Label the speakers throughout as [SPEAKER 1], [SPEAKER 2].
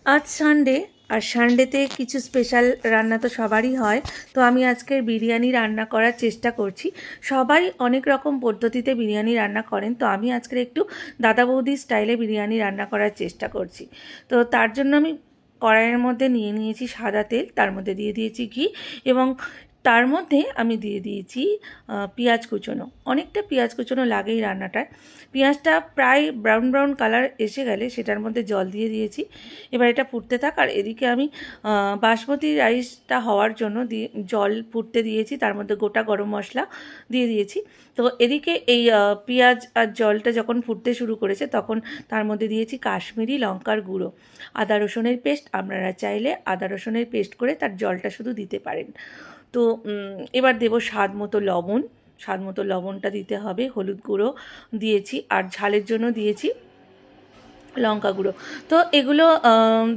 [SPEAKER 1] আজ সানডে, আর সানডেতে কিছু স্পেশাল রান্না তো সবারই হয়। তো আমি আজকের বিরিয়ানি রান্না করার চেষ্টা করছি। সবাই অনেক রকম পদ্ধতিতে বিরিয়ানি রান্না করেন, তো আমি আজকের একটু দাদা বৌদি স্টাইলে বিরিয়ানি রান্না করার চেষ্টা করছি। তো তার জন্য আমি কড়াইয়ের মধ্যে নিয়ে নিয়েছি সাদা তেল, তার মধ্যে দিয়ে দিয়েছি ঘি, এবং তার মধ্যে আমি দিয়ে দিয়েছি পেঁয়াজ কুচোনো। অনেকটা পেঁয়াজ কুচোনো লাগেই রান্নাটায়। পেঁয়াজটা প্রায় ব্রাউন ব্রাউন কালার এসে গেলে সেটার মধ্যে জল দিয়ে দিয়েছি। এবার এটা ফুটতে থাক, আর এদিকে আমি বাসমতি রাইসটা হওয়ার জন্য জল ফুটতে দিয়েছি, তার মধ্যে গোটা গরম মশলা দিয়ে দিয়েছি। তো এদিকে এই পেঁয়াজ আর জলটা যখন ফুটতে শুরু করেছে তখন তার মধ্যে দিয়েছি কাশ্মীরি লঙ্কার গুঁড়ো, আদা রসুনের পেস্ট। আপনারা চাইলে আদা রসুনের পেস্ট করে তার জলটা শুধু দিতে পারেন। তো এবার দেবো স্বাদ মতো লবণ। স্বাদ মতো লবণটা দিতে হবে। হলুদ গুঁড়ো দিয়েছি, আর ঝালের জন্য দিয়েছি লঙ্কা গুঁড়ো। তো এগুলো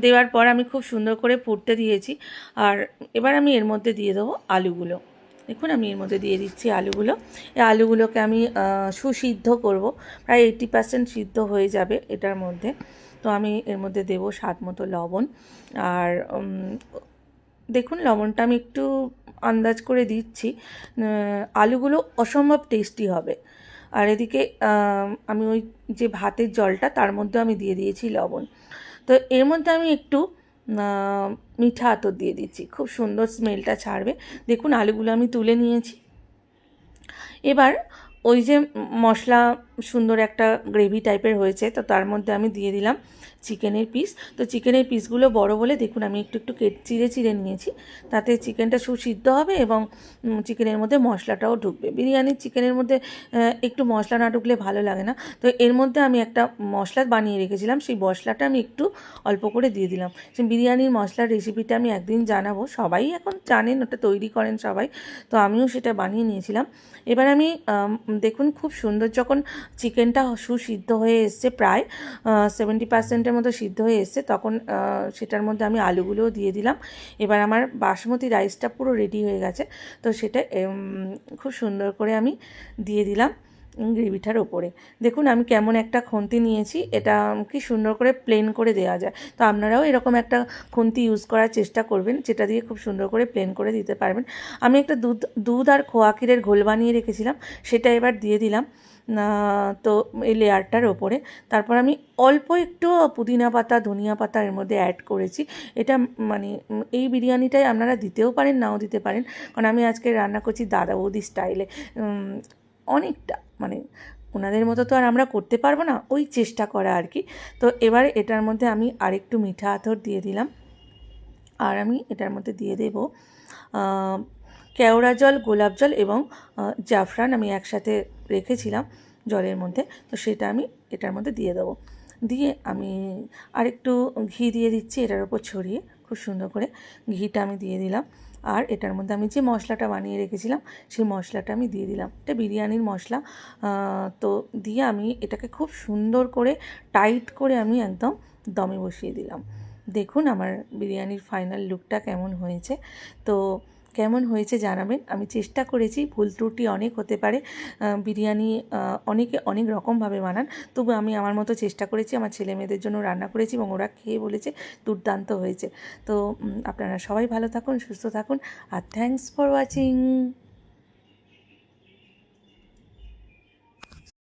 [SPEAKER 1] দেওয়ার পর আমি খুব সুন্দর করে ফুটতে দিয়েছি। আর এবার আমি এর মধ্যে দিয়ে দেবো আলুগুলো। দেখুন আমি এর মধ্যে দিয়ে দিচ্ছি আলুগুলো। এই আলুগুলোকে আমি সুসিদ্ধ করব, প্রায় 80% সিদ্ধ হয়ে যাবে এটার মধ্যে। তো আমি এর মধ্যে দেবো স্বাদ মতো লবণ। আর দেখুন লবণটা আমি একটু আন্দাজ করে দিচ্ছি। আলুগুলো অসম্ভব টেস্টি হবে। আর এদিকে আমি ওই যে ভাতের জলটা তার মধ্যে আমি দিয়ে দিয়েছি লবণ। তো এর মধ্যে আমি একটু মিঠা আতর দিয়ে দিচ্ছি, খুব সুন্দর স্মেলটা ছাড়বে। দেখুন আলুগুলো আমি তুলে নিয়েছি। এবার ওই যে মশলা সুন্দর একটা গ্রেভি টাইপের হয়েছে, তো তার মধ্যে আমি দিয়ে দিলাম চিকেনের পিস। তো চিকেনের পিসগুলো বড় বলে দেখুন আমি একটু একটু চিড়ে চিড়ে নিয়েছি, তাতে চিকেনটা সুসিদ্ধ হবে এবং চিকেনের মধ্যে মশলাটাও ঢুকবে। বিরিয়ানির চিকেনের মধ্যে একটু মশলা না ঢুকলে ভালো লাগে না। তো এর মধ্যে আমি একটা মশলা বানিয়ে রেখেছিলাম, সেই মশলাটা আমি একটু অল্প করে দিয়ে দিলাম। সেই বিরিয়ানির মশলার রেসিপিটা আমি একদিন জানাবো, সবাই এখন জানেন, ওটা তৈরি করেন সবাই, তো আমিও সেটা বানিয়ে নিয়েছিলাম। এবার আমি দেখুন খুব সুন্দর যখন চিকেনটা সুসিদ্ধ হয়ে এসছে, প্রায় 70%-এর মতো সিদ্ধ হয়ে এসছে, তখন সেটার মধ্যে আমি আলুগুলোও দিয়ে দিলাম। এবার আমার বাসমতি রাইসটা পুরো রেডি হয়ে গেছে। তো সেটা খুব সুন্দর করে আমি দিয়ে দিলাম গ্রেভিটার ওপরে। দেখুন আমি কেমন একটা খুন্তি নিয়েছি, এটা কি সুন্দর করে প্লেন করে দেওয়া যায়। তো আপনারাও এরকম একটা খুন্তি ইউজ করার চেষ্টা করবেন, যেটা দিয়ে খুব সুন্দর করে প্লেন করে দিতে পারবেন। আমি একটা দুধ আর খোয়া ক্ষীরের ঘোল বানিয়ে রেখেছিলাম, সেটা এবার দিয়ে দিলাম তো এই লেয়ারটার ওপরে। তারপর আমি অল্প একটু পুদিনা পাতা, ধনিয়া পাতা এর মধ্যে অ্যাড করেছি। এটা মানে এই বিরিয়ানিটাই আপনারা দিতেও পারেন, নাও দিতে পারেন, কারণ আমি আজকে রান্না করছি দাদা বৌদি স্টাইলে। অনেকটা মানে ওনাদের মতো তো আর আমরা করতে পারবো না, ওই চেষ্টা করা আর কি। তো এবার এটার মধ্যে আমি আরেকটু মিঠা আতর দিয়ে দিলাম, আর আমি এটার মধ্যে দিয়ে দেব কেওড়া জল, গোলাপ জল এবং জাফরান আমি একসাথে রেখেছিলাম জলের মধ্যে, তো সেটা আমি এটার মধ্যে দিয়ে দেবো। দিয়ে আমি আরেকটু ঘি দিয়ে দিচ্ছি এটার উপর ছড়িয়ে, খুব সুন্দর করে ঘিটা আমি দিয়ে দিলাম। আর এটার মধ্যে আমি যে মশলাটা বানিয়ে রেখেছিলাম সেই মশলাটা আমি দিয়ে দিলাম, এটা বিরিয়ানির মশলা। তো দিয়ে আমি এটাকে খুব সুন্দর করে টাইট করে আমি একদম দমে বসিয়ে দিলাম। দেখুন আমার বিরিয়ানির ফাইনাল লুকটা কেমন হয়েছে। তো কেমন হয়েছে জানাবেন। আমি চেষ্টা করেছি, ভুল ত্রুটি অনেক হতে পারে, বিরিয়ানি অনেকে অনেক রকমভাবে বানান, তবু আমি আমার মতো চেষ্টা করেছি, আমার ছেলে মেয়েদের জন্য রান্না করেছি এবং ওরা খেয়ে বলেছে দুর্দান্ত হয়েছে। তো আপনারা সবাই ভালো থাকুন, সুস্থ থাকুন, আর থ্যাঙ্কস ফর ওয়াচিং।